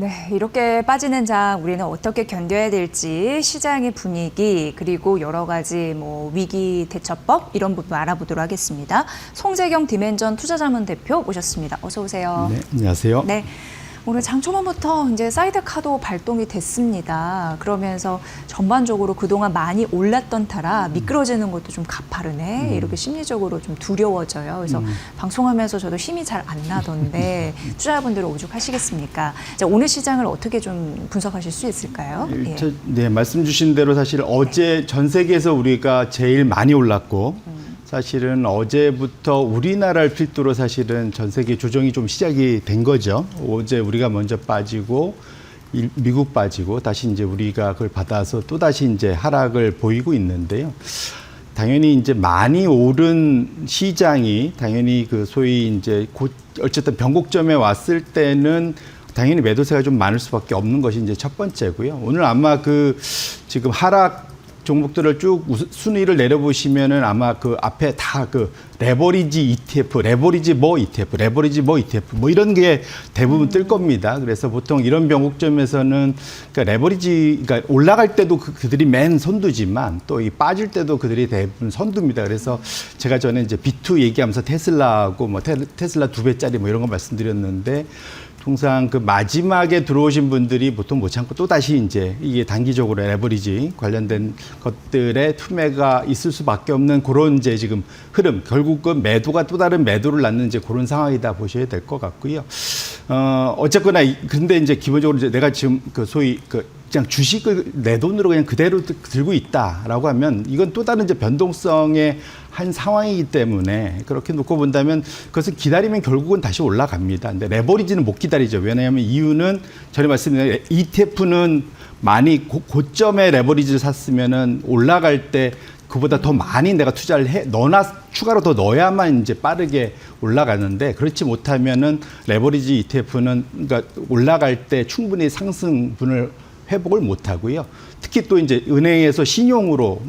네, 이렇게 빠지는 장 우리는 어떻게 견뎌야 될지 시장의 분위기 그리고 여러 가지 위기 대처법 이런 부분 알아보도록 하겠습니다. 송재경 디멘전 투자자문 대표 모셨습니다. 어서 오세요. 네, 안녕하세요. 네. 오늘 장 초반부터 이제 사이드카도 발동이 됐습니다. 그러면서 전반적으로 그동안 많이 올랐던 타라 미끄러지는 것도 좀 가파르네. 이렇게 심리적으로 좀 두려워져요. 그래서 방송하면서 저도 힘이 잘 안 나던데 투자자분들은 오죽하시겠습니까? 자, 오늘 시장을 어떻게 좀 분석하실 수 있을까요? 예. 네, 말씀 주신 대로 사실 어제 전 세계에서 우리가 제일 많이 올랐고 사실은 어제부터 우리나라를 필두로 사실은 전 세계 조정이 좀 시작이 된 거죠. 어제 우리가 먼저 빠지고 미국 빠지고 다시 이제 우리가 그걸 받아서 또 다시 이제 하락을 보이고 있는데요. 당연히 이제 많이 오른 시장이 당연히 그 소위 이제 어쨌든 변곡점에 왔을 때는 당연히 매도세가 좀 많을 수밖에 없는 것이 이제 첫 번째고요. 오늘 아마 그 지금 하락 종목들을 쭉 순위를 내려보시면은 아마 그 앞에 다 그 레버리지 ETF, 레버리지 뭐 ETF, 레버리지 뭐 ETF 뭐 이런 게 대부분 뜰 겁니다. 그래서 보통 이런 변곡점에서는 그러니까 레버리지, 그러니까 올라갈 때도 그들이 맨 선두지만 또 이 빠질 때도 그들이 대부분 선두입니다. 그래서 제가 전에 이제 B2 얘기하면서 테슬라하고 뭐 테슬라 2배짜리 뭐 이런 거 말씀드렸는데 통상 그 마지막에 들어오신 분들이 보통 못 참고 또 다시 이제 이게 단기적으로 레버리지 관련된 것들의 투매가 있을 수밖에 없는 그런 이제 지금 흐름, 결국은 매도가 또 다른 매도를 낳는 이제 그런 상황이다 보셔야 될 것 같고요. 어쨌거나 근데 이제 기본적으로 이제 내가 지금 그 소위 그냥 주식을 내 돈으로 그냥 그대로 들고 있다라고 하면 이건 또 다른 이제 변동성의 한 상황이기 때문에 그렇게 놓고 본다면 그것은 기다리면 결국은 다시 올라갑니다. 근데 레버리지는 못 기다리죠. 왜냐하면 이유는 전에 말씀드린 ETF는 많이 고점에 레버리지를 샀으면은 올라갈 때 그보다 더 많이 내가 투자를 추가로 더 넣어야만 이제 빠르게 올라가는데 그렇지 못하면은 레버리지 ETF는 그러니까 올라갈 때 충분히 상승분을 회복을 못 하고요. 특히 또 이제 은행에서 신용으로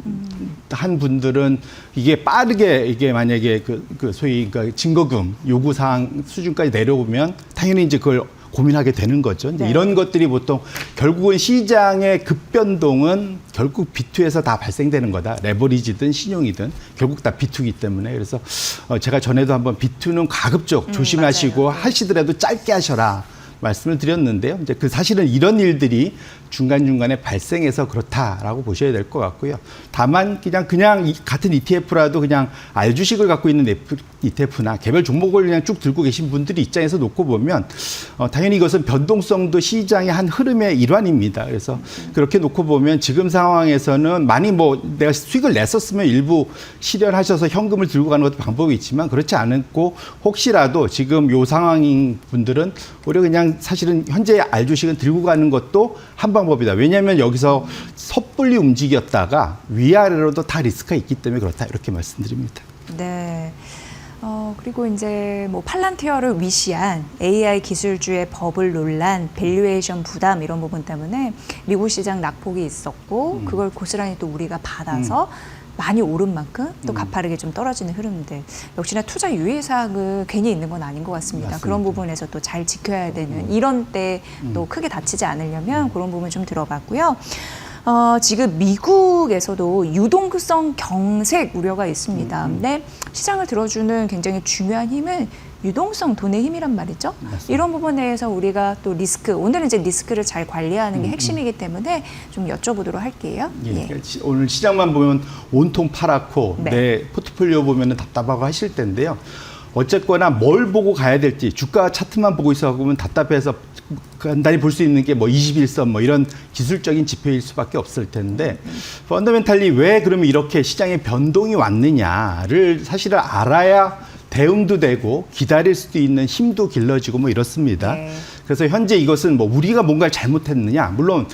한 분들은 이게 빠르게 이게 만약에 그 소위 그러니까 증거금 요구 사항 수준까지 내려오면 당연히 이제 그걸 고민하게 되는 거죠. 이제 네. 이런 것들이 보통 결국은 시장의 급변동은 결국 B2에서 다 발생되는 거다. 레버리지든 신용이든 결국 다 B2이기 때문에 그래서 제가 전에도 한번 B2는 가급적 조심하시고 맞아요. 하시더라도 짧게 하셔라. 말씀을 드렸는데요. 이제 그 사실은 이런 일들이 중간중간에 발생해서 그렇다라고 보셔야 될 것 같고요. 다만 그냥 같은 ETF라도 그냥 알주식을 갖고 있는 ETF나 개별 종목을 그냥 쭉 들고 계신 분들이 입장에서 놓고 보면 당연히 이것은 변동성도 시장의 한 흐름의 일환입니다. 그래서 그렇게 놓고 보면 지금 상황에서는 많이 내가 수익을 냈었으면 일부 실현하셔서 현금을 들고 가는 것도 방법이 있지만 그렇지 않고 혹시라도 지금 요 상황인 분들은 오히려 그냥 사실은 현재 알주식은 들고 가는 것도 한 방법이다. 왜냐하면 여기서 섣불리 움직였다가 위아래로도 다 리스크가 있기 때문에 그렇다. 이렇게 말씀드립니다. 네. 그리고 이제 팔란티어를 위시한 AI 기술주의 버블 논란, 밸류에이션 부담 이런 부분 때문에 미국 시장 낙폭이 있었고 그걸 고스란히 또 우리가 받아서 많이 오른 만큼 또 가파르게 좀 떨어지는 흐름들. 역시나 투자 유의사항은 괜히 있는 건 아닌 것 같습니다. 맞습니다. 그런 부분에서 또 잘 지켜야 되는 이런 때 또 크게 다치지 않으려면 그런 부분 좀 들어봤고요. 지금 미국에서도 유동성 경색 우려가 있습니다. 근데 시장을 들어주는 굉장히 중요한 힘은 유동성, 돈의 힘이란 말이죠. 맞습니다. 이런 부분에 대해서 우리가 또 리스크, 오늘은 이제 리스크를 잘 관리하는 게 핵심이기 때문에 좀 여쭤보도록 할게요. 예. 오늘 시장만 보면 온통 파랗고 네. 내 포트폴리오 보면 답답하고 하실 텐데요. 어쨌거나 뭘 보고 가야 될지 주가 차트만 보고 있어 보면 답답해서 간단히 볼 수 있는 게 21선 이런 기술적인 지표일 수밖에 없을 텐데 펀더멘탈리 왜 그러면 이렇게 시장에 변동이 왔느냐를 사실은 알아야 대응도 되고 기다릴 수도 있는 힘도 길러지고 이렇습니다. 네. 그래서 현재 이것은 우리가 뭔가를 잘못했느냐 물론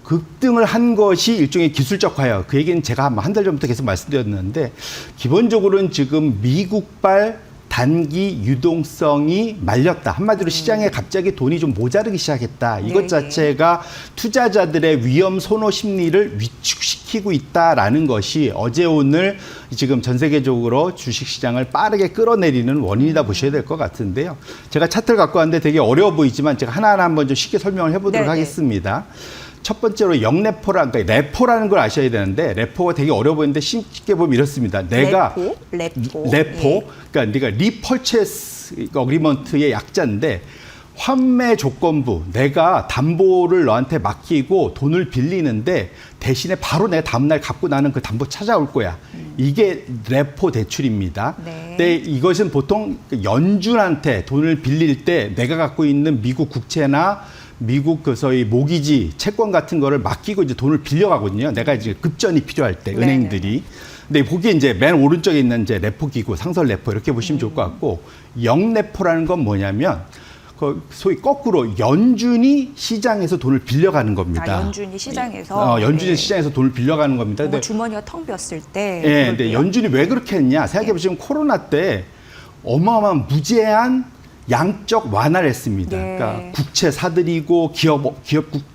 급등을 한 것이 일종의 기술적 과열. 그 얘기는 제가 한 달 전부터 계속 말씀드렸는데 기본적으로는 지금 미국발 단기 유동성이 말렸다. 한마디로 시장에 갑자기 돈이 좀 모자르기 시작했다. 이것 네. 자체가 투자자들의 위험 선호 심리를 위축시키고 있다라는 것이 어제 오늘 지금 전 세계적으로 주식시장을 빠르게 끌어내리는 원인이다 보셔야 될 것 같은데요. 제가 차트를 갖고 왔는데 되게 어려워 보이지만 제가 하나하나 한번 좀 쉽게 설명을 해보도록 네네. 하겠습니다. 첫 번째로 역레포라는, 그러니까 레포라는 걸 아셔야 되는데, 레포가 되게 어려워 보이는데 쉽게 보면 이렇습니다. 내가 레포. 레포, 그러니까 네가 리퍼체스 어그리먼트의 약자인데, 환매 조건부, 내가 담보를 너한테 맡기고 돈을 빌리는데 대신에 바로 내가 다음날 갚고 나는 그 담보 찾아올 거야. 이게 레포 대출입니다. 네. 근데 이것은 보통 연준한테 돈을 빌릴 때 내가 갖고 있는 미국 국채나 미국 그 소위 모기지 채권 같은 거를 맡기고 이제 돈을 빌려가거든요. 내가 이제 급전이 필요할 때 네네. 은행들이. 근데 거기 이제 맨 오른쪽에 있는 이제 레포 기구, 상설 레포 이렇게 보시면 좋을 것 같고, 역레포라는 건 뭐냐면 그 소위 거꾸로 연준이 시장에서 돈을 빌려가는 겁니다. 아, 연준이 시장에서. 연준이 네. 시장에서 돈을 빌려가는 겁니다. 뭔가 근데 주머니가 텅 비었을 때. 예, 그럴 근데 때요. 연준이 왜 그렇게 했냐? 생각해 보시면 코로나 때 어마어마한 무제한 양적 완화를 했습니다. 네. 그러니까 국채 사들이고 기업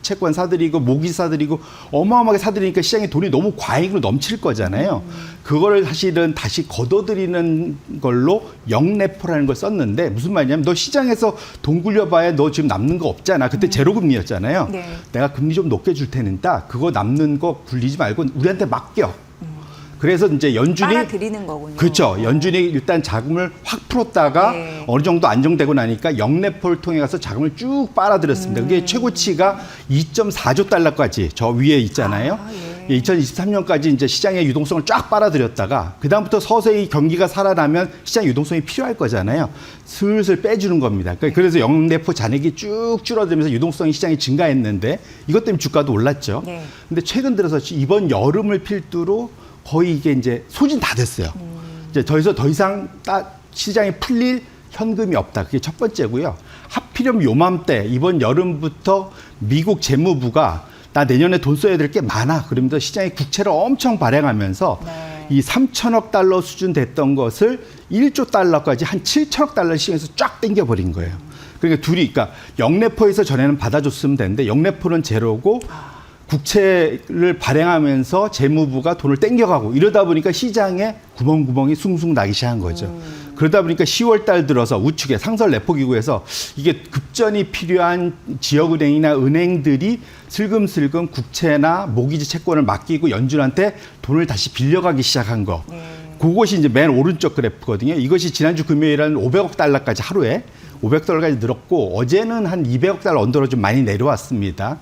채권 사들이고 모기 사들이고 어마어마하게 사들이니까 시장에 돈이 너무 과잉으로 넘칠 거잖아요. 그거를 사실은 다시 걷어들이는 걸로 역레포라는 걸 썼는데 무슨 말이냐면 너 시장에서 돈 굴려봐야 너 지금 남는 거 없잖아. 그때 제로금리였잖아요. 네. 내가 금리 좀 높게 줄 테니까 그거 남는 거 굴리지 말고 우리한테 맡겨. 그래서 이제 연준이 빨아들이는 거군요. 그렇죠. 연준이 일단 자금을 확 풀었다가 네. 어느 정도 안정되고 나니까 역레포를 통해 가서 자금을 쭉 빨아들였습니다. 그게 최고치가 2.4조 달러까지 저 위에 있잖아요. 예. 2023년까지 이제 시장의 유동성을 쫙 빨아들였다가 그다음부터 서서히 경기가 살아나면 시장 유동성이 필요할 거잖아요. 슬슬 빼주는 겁니다. 그래서 역레포 잔액이 쭉 줄어들면서 유동성이 시장이 증가했는데 이것 때문에 주가도 올랐죠. 네. 근데 최근 들어서 이번 여름을 필두로 거의 이게 이제 소진 다 됐어요. 이제 더 이상 시장에 풀릴 현금이 없다. 그게 첫 번째고요. 하필이면 요맘때 이번 여름부터 미국 재무부가 나 내년에 돈 써야 될 게 많아. 그러면서 시장에 국채를 엄청 발행하면서 네. 이 3천억 달러 수준 됐던 것을 1조 달러까지 한 7천억 달러 시장에서 쫙 땡겨버린 거예요. 그러니까 그러니까 역레포에서 전에는 받아줬으면 되는데 역레포는 제로고 국채를 발행하면서 재무부가 돈을 땡겨가고 이러다 보니까 시장에 구멍구멍이 숭숭 나기 시작한 거죠. 그러다 보니까 10월 달 들어서 우측에 상설 레포기구에서 이게 급전이 필요한 지역은행이나 은행들이 슬금슬금 국채나 모기지 채권을 맡기고 연준한테 돈을 다시 빌려가기 시작한 거. 그것이 이제 맨 오른쪽 그래프거든요. 이것이 지난주 금요일에는 500억 달러까지 하루에 500억 달러까지 늘었고 어제는 한 200억 달러 언더로 좀 많이 내려왔습니다.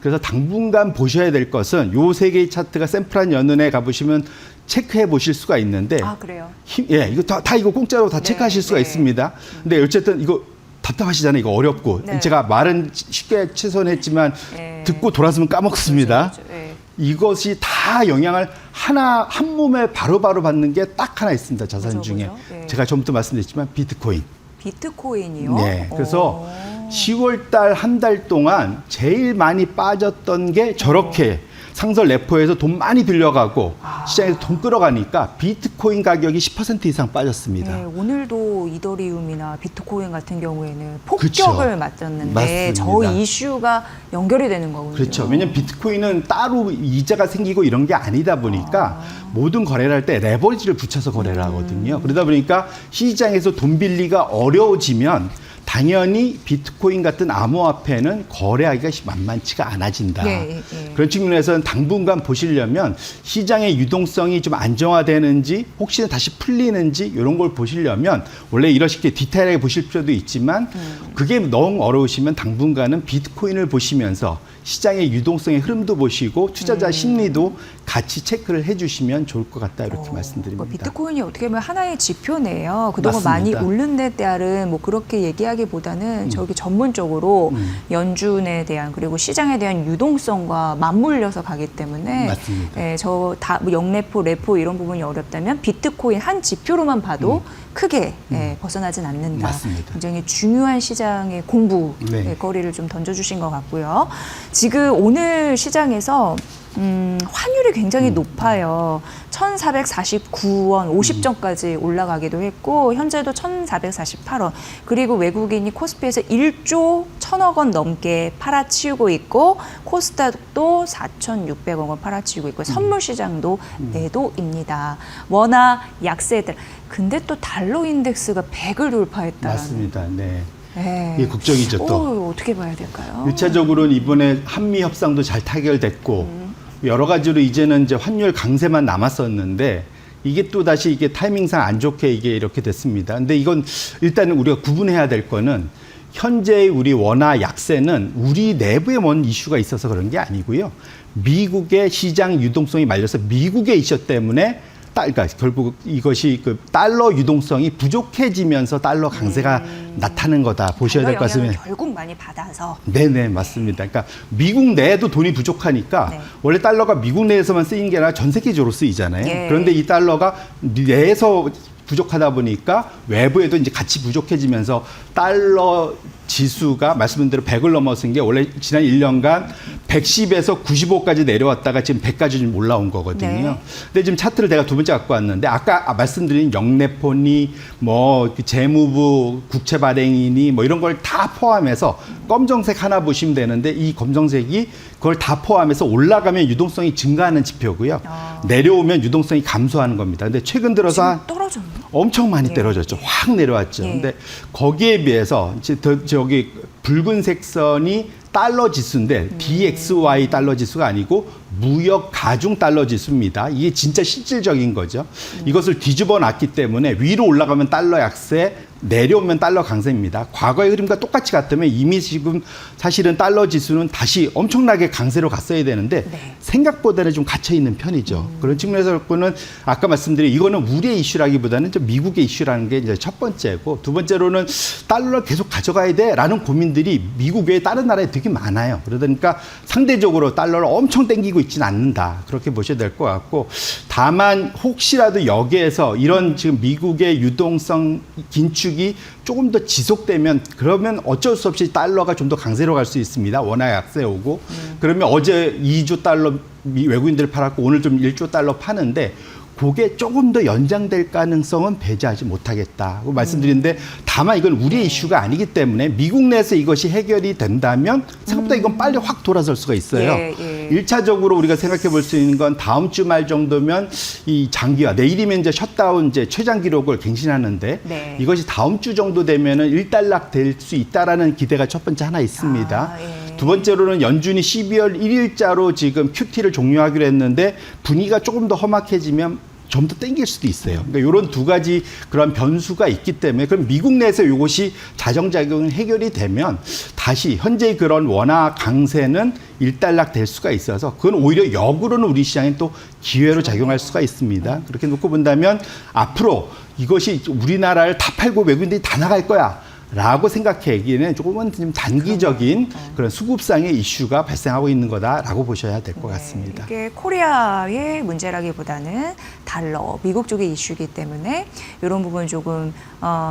그래서 당분간 보셔야 될 것은 요 세 개의 차트가 샘플한 연은에 가보시면 체크해 보실 수가 있는데 아, 그래요? 이거 다 이거 공짜로 다 네, 체크하실 수가 네. 있습니다. 근데 어쨌든 이거 답답하시잖아요. 이거 어렵고 네. 제가 말은 쉽게 최선했지만 네. 듣고 돌아서면 까먹습니다. 그렇죠, 그렇죠. 네. 이것이 다 영향을 한 몸에 바로바로 받는 게 딱 하나 있습니다. 자산 뭐죠, 중에. 뭐죠? 네. 제가 전부터 말씀드렸지만 비트코인. 비트코인이요? 네. 그래서 10월 달 한 달 동안 제일 많이 빠졌던 게 저렇게 상설 레포에서 돈 많이 빌려가고 시장에서 돈 끌어가니까 비트코인 가격이 10% 이상 빠졌습니다. 네, 오늘도 이더리움이나 비트코인 같은 경우에는 그쵸. 폭격을 맞았는데 맞습니다. 저 이슈가 연결이 되는 거군요. 그렇죠. 왜냐하면 비트코인은 따로 이자가 생기고 이런 게 아니다 보니까 모든 거래를 할 때 레버리지를 붙여서 거래를 하거든요. 그러다 보니까 시장에서 돈 빌리가 어려워지면 당연히 비트코인 같은 암호화폐는 거래하기가 만만치가 않아진다. 예. 그런 측면에서는 당분간 보시려면 시장의 유동성이 좀 안정화되는지 혹시나 다시 풀리는지 이런 걸 보시려면 원래 이렇게 디테일하게 보실 필요도 있지만 그게 너무 어려우시면 당분간은 비트코인을 보시면서 시장의 유동성의 흐름도 보시고 투자자 심리도 같이 체크를 해주시면 좋을 것 같다 이렇게 말씀드립니다. 비트코인이 어떻게 보면 하나의 지표네요. 그동안 맞습니다. 많이 오른 데 따른 뭐 그렇게 얘기하기보다는 저기 전문적으로 연준에 대한 그리고 시장에 대한 유동성과 맞물려서 가기 때문에 맞습니다. 예, 뭐 역레포, 레포 이런 부분이 어렵다면 비트코인 한 지표로만 봐도 크게 벗어나진 않는다. 맞습니다. 굉장히 중요한 시장의 공부 네. 거리를 좀 던져주신 것 같고요. 지금 오늘 시장에서 환율이 굉장히 높아요. 1,449원 50전까지 올라가기도 했고 현재도 1,448원. 그리고 외국인이 코스피에서 1조 1,000억 원 넘게 팔아치우고 있고 코스닥도 4,600억 원 팔아치우고 있고 선물 시장도 매도입니다. 워낙 약세들. 근데 또 달러 인덱스가 100을 돌파했다는. 맞습니다. 네. 네. 이게 국적이죠 또. 어떻게 봐야 될까요? 1차적으로는 이번에 한미 협상도 잘 타결됐고 여러 가지로 이제는 이제 환율 강세만 남았었는데 이게 또 다시 이게 타이밍상 안 좋게 이게 이렇게 됐습니다. 근데 이건 일단 우리가 구분해야 될 거는 현재의 우리 원화 약세는 우리 내부에 뭔 이슈가 있어서 그런 게 아니고요. 미국의 시장 유동성이 말려서 미국의 이슈 때문에 그러니까 결국 이것이 그 달러 유동성이 부족해지면서 달러 강세가 나타나는 거다 보셔야 될 것 같습니다. 결국 많이 받아서. 네네 맞습니다. 그러니까 미국 내에도 돈이 부족하니까 네. 원래 달러가 미국 내에서만 쓰이는 게 아니라 전 세계적으로 쓰이잖아요. 예. 그런데 이 달러가 내에서 부족하다 보니까 외부에도 이제 같이 부족해지면서 달러 지수가 말씀드린 대로 100을 넘어선 게 원래 지난 1년간 110에서 95까지 내려왔다가 지금 100까지 좀 올라온 거거든요. 네. 근데 지금 차트를 내가 두 번째 갖고 왔는데 아까 말씀드린 영내폰이 뭐 재무부 국채 발행이니 뭐 이런 걸 다 포함해서 검정색 하나 보시면 되는데 이 검정색이 그걸 다 포함해서 올라가면 유동성이 증가하는 지표고요. 내려오면 유동성이 감소하는 겁니다. 근데 최근 들어서 지금 떨어졌나? 엄청 많이 예. 떨어졌죠. 확 내려왔죠. 예. 근데 거기에 비해서 이제 저기 붉은색 선이 달러 지수인데 DXY 달러 지수가 아니고 무역 가중 달러 지수입니다. 이게 진짜 실질적인 거죠. 이것을 뒤집어 놨기 때문에 위로 올라가면 달러 약세, 내려오면 달러 강세입니다. 과거의 흐름과 똑같이 갔다면 이미 지금 사실은 달러 지수는 다시 엄청나게 강세로 갔어야 되는데 네. 생각보다는 좀 갇혀 있는 편이죠. 그런 측면에서는 아까 말씀드린 이거는 우리의 이슈라기보다는 좀 미국의 이슈라는 게 이제 첫 번째고 두 번째로는 달러를 계속 가져가야 돼라는 고민들이 미국 외에 다른 나라에 되게 많아요. 그러니까 상대적으로 달러를 엄청 땡기고 있지는 않는다. 그렇게 보셔야 될 것 같고 다만 혹시라도 여기에서 이런 지금 미국의 유동성 긴축이 조금 더 지속되면 그러면 어쩔 수 없이 달러가 좀 더 강세로 갈 수 있습니다. 워낙 약세 오고 그러면 어제 2조 달러 외국인들 팔았고 오늘 좀 1조 달러 파는데 그게 조금 더 연장될 가능성은 배제하지 못하겠다고 말씀드리는데 다만 이건 우리의 이슈가 아니기 때문에 미국 내에서 이것이 해결이 된다면 생각보다 이건 빨리 확 돌아설 수가 있어요. 예. 1차적으로 우리가 생각해 볼 수 있는 건 다음 주 말 정도면 이 장기화, 내일이면 이제 셧다운 이제 최장 기록을 갱신하는데 네. 이것이 다음 주 정도 되면은 일단락 될 수 있다라는 기대가 첫 번째 하나 있습니다. 예. 두 번째로는 연준이 12월 1일자로 지금 QT를 종료하기로 했는데 분위기가 조금 더 험악해지면 좀 더 땡길 수도 있어요. 그러니까 이런 두 가지 그런 변수가 있기 때문에 그럼 미국 내에서 이것이 자정작용이 해결이 되면 다시 현재의 그런 원화 강세는 일단락 될 수가 있어서 그건 오히려 역으로는 우리 시장에 또 기회로 작용할 수가 있습니다. 그렇게 놓고 본다면 앞으로 이것이 우리나라를 다 팔고 외국인들이 다 나갈 거야. 라고 생각하기에는 조금은 좀 단기적인 그런 수급상의 이슈가 발생하고 있는 거다라고 보셔야 될 것 같습니다. 이게 코리아의 문제라기보다는 달러, 미국 쪽의 이슈이기 때문에 이런 부분이 조금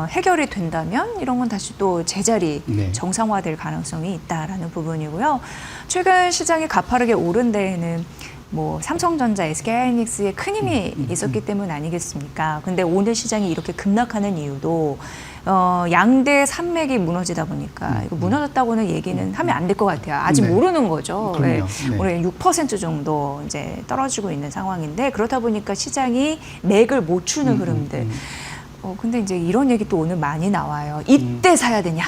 해결이 된다면 이런 건 다시 또 제자리 네. 정상화될 가능성이 있다라는 부분이고요. 최근 시장이 가파르게 오른 데에는 뭐 삼성전자, SK하이닉스의 큰 힘이 있었기 때문 아니겠습니까? 근데 오늘 시장이 이렇게 급락하는 이유도 양대 산맥이 무너지다 보니까 이거 무너졌다고는 얘기는 하면 안 될 것 같아요. 아직 네. 모르는 거죠. 그럼요. 네. 오늘 6% 정도 이제 떨어지고 있는 상황인데 그렇다 보니까 시장이 맥을 못 추는 흐름들. 근데 이제 이런 얘기 또 오늘 많이 나와요. 이때 사야 되냐?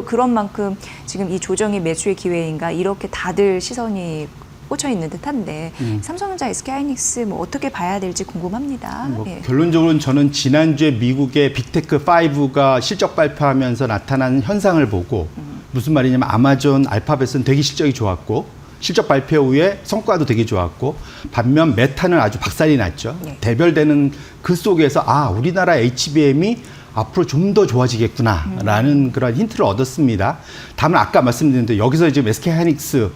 그런 만큼 지금 이 조정이 매수의 기회인가 이렇게 다들 시선이 꽂혀 있는 듯한데 삼성전자, SK하이닉스 뭐 어떻게 봐야 될지 궁금합니다. 뭐 예. 결론적으로는 저는 지난주에 미국의 빅테크 5가 실적 발표하면서 나타난 현상을 보고 무슨 말이냐면 아마존, 알파벳은 되게 실적이 좋았고 실적 발표 후에 성과도 되게 좋았고 반면 메타는 아주 박살이 났죠. 네. 대별되는 그 속에서 우리나라 HBM이 앞으로 좀 더 좋아지겠구나라는 그런 힌트를 얻었습니다. 다만 아까 말씀드린 대로 여기서 지금 SK하이닉스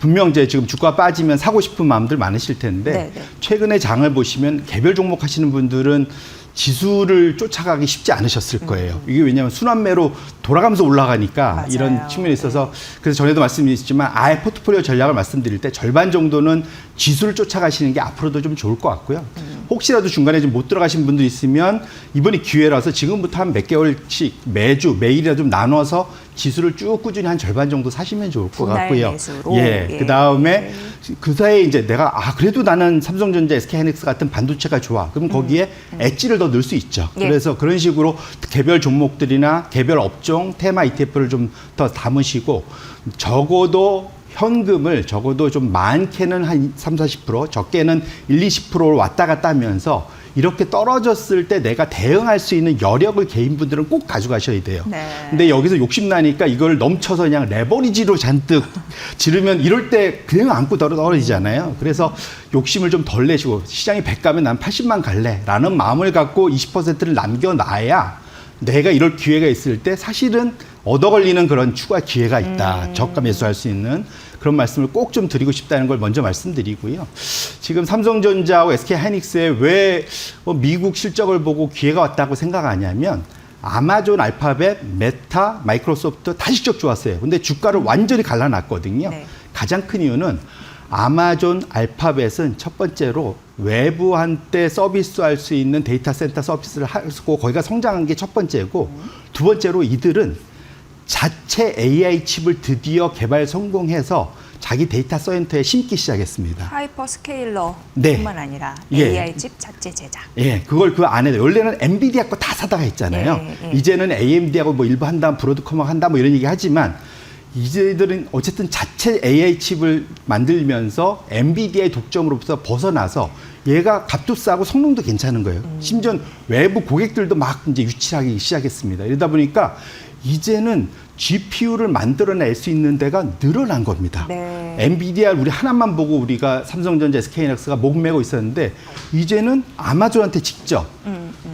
분명 이제 지금 주가 빠지면 사고 싶은 마음들 많으실 텐데 네. 최근에 장을 보시면 개별 종목 하시는 분들은 지수를 쫓아가기 쉽지 않으셨을 거예요. 이게 왜냐하면 순환매로 돌아가면서 올라가니까 맞아요. 이런 측면에 있어서 그래서 전에도 말씀드렸지만 아예 포트폴리오 전략을 말씀드릴 때 절반 정도는 지수를 쫓아가시는 게 앞으로도 좀 좋을 것 같고요. 혹시라도 중간에 좀 못 들어가신 분들 있으면 이번이 기회라서 지금부터 한 몇 개월씩 매주 매일이라 좀 나눠서 지수를 쭉 꾸준히 한 절반 정도 사시면 좋을 것 분할 같고요. 매수로. 예. 예. 그다음에 그 사이에 이제 내가 그래도 나는 삼성전자, SK하이닉스 같은 반도체가 좋아. 그럼 거기에 엣지를 더 넣을 수 있죠. 예. 그래서 그런 식으로 개별 종목들이나 개별 업종 테마 ETF를 좀 더 담으시고 적어도 현금을 적어도 좀 많게는 한 3, 40%, 적게는 1, 20%를 왔다 갔다 하면서 이렇게 떨어졌을 때 내가 대응할 수 있는 여력을 개인분들은 꼭 가져가셔야 돼요. 네. 근데 여기서 욕심나니까 이걸 넘쳐서 그냥 레버리지로 잔뜩 지르면 이럴 때 그냥 안고 떨어지잖아요. 그래서 욕심을 좀 덜 내시고 시장이 100 가면 난 80만 갈래 라는 마음을 갖고 20%를 남겨놔야 내가 이럴 기회가 있을 때 사실은 얻어 걸리는 그런 추가 기회가 있다. 저가 매수할 수 있는 그런 말씀을 꼭 좀 드리고 싶다는 걸 먼저 말씀드리고요. 지금 삼성전자하고 SK하이닉스에 왜 미국 실적을 보고 기회가 왔다고 생각하냐면 아마존, 알파벳, 메타, 마이크로소프트 다 실적 좋았어요. 근데 주가를 완전히 갈라놨거든요. 네. 가장 큰 이유는 아마존, 알파벳은 첫 번째로 외부한테 서비스할 수 있는 데이터 센터 서비스를 하고 거기가 성장한 게 첫 번째고 두 번째로 이들은 자체 AI 칩을 드디어 개발 성공해서 자기 데이터 센터에 심기 시작했습니다. 하이퍼 스케일러뿐만 네. 아니라 예. AI 칩 자체 제작. 예, 그걸 그 안에 원래는 엔비디아 거 다 사다가 있잖아요. 예, 예. 이제는 AMD하고 뭐 일부 한다, 브로드컴하고 한다, 뭐 이런 얘기 하지만 이제들은 어쨌든 자체 AI 칩을 만들면서 엔비디아의 독점으로부터 벗어나서 얘가 값도 싸고 성능도 괜찮은 거예요. 심지어 외부 고객들도 막 이제 유치하기 시작했습니다. 이러다 보니까 이제는 GPU를 만들어낼 수 있는 데가 늘어난 겁니다. 네. 엔비디아 우리 하나만 보고 우리가 삼성전자, SK하이닉스가 목매고 있었는데 이제는 아마존한테 직접,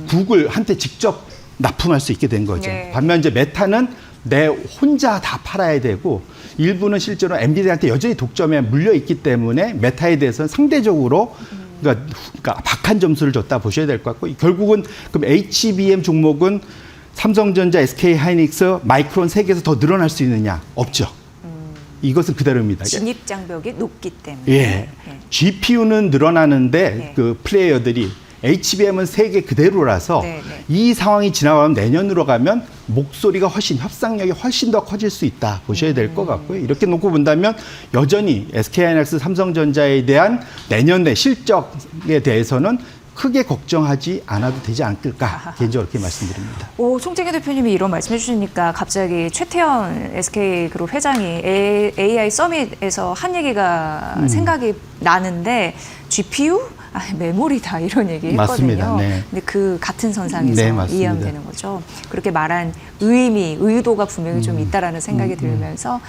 구글한테 직접 납품할 수 있게 된 거죠. 네. 반면 이제 메타는 내 혼자 다 팔아야 되고 일부는 실제로 엔비디아한테 여전히 독점에 물려 있기 때문에 메타에 대해서는 상대적으로 그러니까 박한 점수를 줬다 보셔야 될 것 같고 결국은 그럼 HBM 종목은 삼성전자, SK하이닉스, 마이크론 세 개에서 더 늘어날 수 있느냐? 없죠. 이것은 그대로입니다. 진입 장벽이 높기 때문에. 예. 예. GPU는 늘어나는데 예. 그 플레이어들이 HBM은 세 개 그대로라서 네, 네. 이 상황이 지나가면 내년으로 가면 목소리가 훨씬 협상력이 훨씬 더 커질 수 있다 보셔야 될 것 같고요. 이렇게 놓고 본다면 여전히 SK하이닉스, 삼성전자에 대한 내년의 실적에 대해서는 크게 걱정하지 않아도 되지 않을까 개인적으로 그렇게 말씀드립니다. 오, 송재기 대표님이 이런 말씀해 주시니까 갑자기 최태원 SK그룹 회장이 AI 서밋에서 한 얘기가 생각이 나는데 GPU? 메모리다 이런 얘기 했거든요. 맞습니다. 네. 근데 그 같은 선상에서 네, 맞습니다. 이해하면 되는 거죠. 그렇게 말한 의도가 분명히 좀 있다라는 생각이 들면서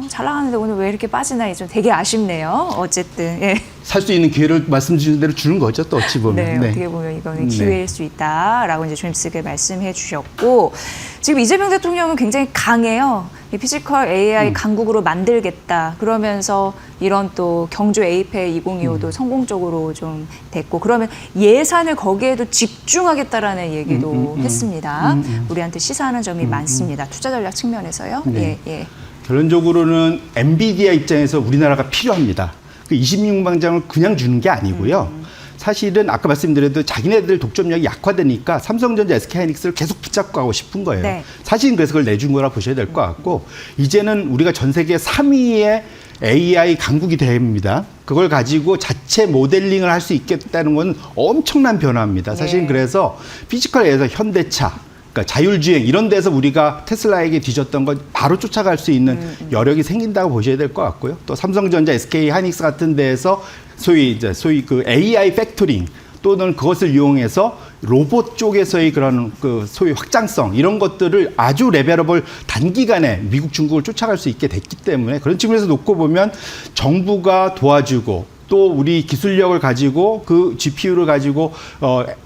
잘 나가는데 오늘 왜 이렇게 빠지나 좀 되게 아쉽네요. 어쨌든 예. 살 수 있는 기회를 말씀 주신 대로 주는 거죠. 또 어찌 보면. 네, 어떻게 보면 이거는 기회일 수 있다라고 이제 조임스게 말씀해 주셨고 지금 이재명 대통령은 굉장히 강해요. 이 피지컬 AI 강국으로 만들겠다. 그러면서 이런 또 경주 에이페 2025도 성공적으로 좀 됐고 그러면 예산을 거기에도 집중하겠다라는 얘기도 했습니다. 우리한테 시사하는 점이 많습니다. 투자 전략 측면에서요. 네. 예, 예. 결론적으로는 엔비디아 입장에서 우리나라가 필요합니다. 그 26망장을 그냥 주는 게 아니고요. 사실은 아까 말씀드려도 자기네들 독점력이 약화되니까 삼성전자, SK하이닉스를 계속 붙잡고 가고 싶은 거예요. 네. 사실은 그래서 그걸 내준 거라 보셔야 될 것 같고 이제는 우리가 전 세계 3위의 AI 강국이 됩니다. 그걸 가지고 자체 모델링을 할 수 있겠다는 건 엄청난 변화입니다. 사실은 네. 그래서 피지컬에서 현대차 그러니까 자율주행 이런 데서 우리가 테슬라에게 뒤졌던 건 바로 쫓아갈 수 있는 여력이 생긴다고 보셔야 될 것 같고요. 또 삼성전자, SK하이닉스 같은 데에서 소위 그 AI 팩토링 또는 그것을 이용해서 로봇 쪽에서의 그런 그 소위 확장성 이런 것들을 아주 레벨업을 단기간에 미국, 중국을 쫓아갈 수 있게 됐기 때문에 그런 측면에서 놓고 보면 정부가 도와주고 또 우리 기술력을 가지고 그 GPU를 가지고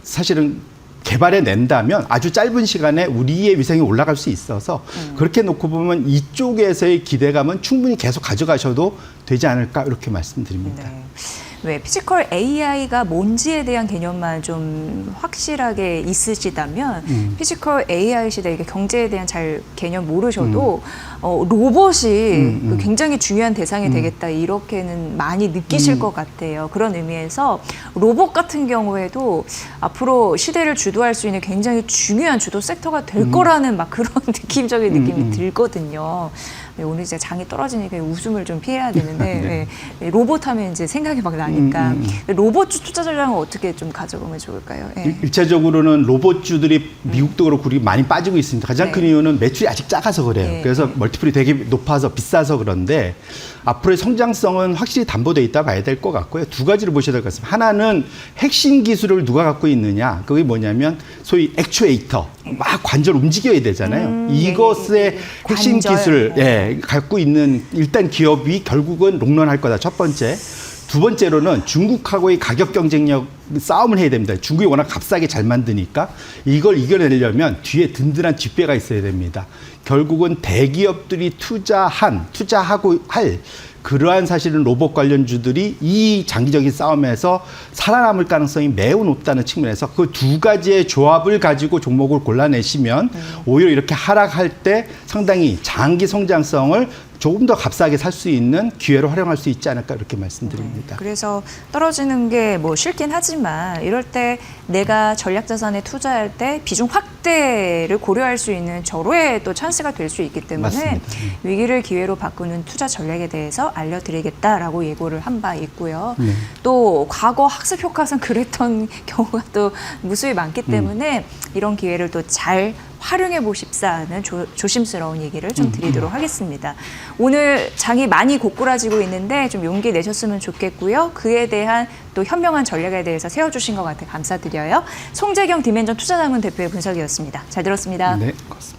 사실은 개발해 낸다면 아주 짧은 시간에 우리의 위상이 올라갈 수 있어서 그렇게 놓고 보면 이쪽에서의 기대감은 충분히 계속 가져가셔도 되지 않을까 이렇게 말씀드립니다. 네. 왜 피지컬 AI가 뭔지에 대한 개념만 좀 확실하게 있으시다면 피지컬 AI 시대 이게 경제에 대한 잘 개념 모르셔도 로봇이 그 굉장히 중요한 대상이 되겠다 이렇게는 많이 느끼실 것 같아요. 그런 의미에서 로봇 같은 경우에도 앞으로 시대를 주도할 수 있는 굉장히 중요한 주도 섹터가 될 거라는 막 그런 느낌적인 느낌이 들거든요. 네, 오늘 이제 장이 떨어지니까 웃음을 좀 피해야 되는데 네, 로봇 하면 이제 생각이 막 나니까 로봇 투자 전략은 어떻게 좀 가져보면 좋을까요? 네. 일차적으로는 로봇주들이 미국도 그렇고 우리 많이 빠지고 있습니다. 가장 큰 이유는 매출이 아직 작아서 그래요. 네. 그래서 멀티플이 되게 높아서 비싸서 그런데 앞으로의 성장성은 확실히 담보돼 있다 봐야 될 것 같고요. 두 가지를 보셔야 될 것 같습니다. 하나는 핵심 기술을 누가 갖고 있느냐. 그게 뭐냐면 소위 액추에이터. 막 관절 움직여야 되잖아요. 이것의 핵심 관절. 기술 갖고 있는 일단 기업이 결국은 롱런할 거다. 첫 번째. 두 번째로는 중국하고의 가격 경쟁력 싸움을 해야 됩니다. 중국이 워낙 값싸게 잘 만드니까 이걸 이겨내려면 뒤에 든든한 뒷배가 있어야 됩니다. 결국은 대기업들이 투자하고 할 그러한 사실은 로봇 관련주들이 이 장기적인 싸움에서 살아남을 가능성이 매우 높다는 측면에서 그 두 가지의 조합을 가지고 종목을 골라내시면 오히려 이렇게 하락할 때 상당히 장기 성장성을 조금 더 값싸게 살 수 있는 기회로 활용할 수 있지 않을까 이렇게 말씀드립니다. 그래서 떨어지는 게 뭐 싫긴 하지만 이럴 때 내가 전략자산에 투자할 때 비중 확대를 고려할 수 있는 절호의 또 찬스가 될 수 있기 때문에 맞습니다. 위기를 기회로 바꾸는 투자 전략에 대해서 알려드리겠다라고 예고를 한 바 있고요. 또 과거 학습 효과상 그랬던 경우가 또 무수히 많기 때문에 이런 기회를 또 잘 활용해 보십사는 조심스러운 얘기를 좀 드리도록 하겠습니다. 오늘 장이 많이 고꾸라지고 있는데 좀 용기 내셨으면 좋겠고요. 그에 대한 또 현명한 전략에 대해서 세워주신 것 같아 감사드려요. 송재경 디멘전 투자자문 대표의 분석이었습니다. 잘 들었습니다. 네, 고맙습니다.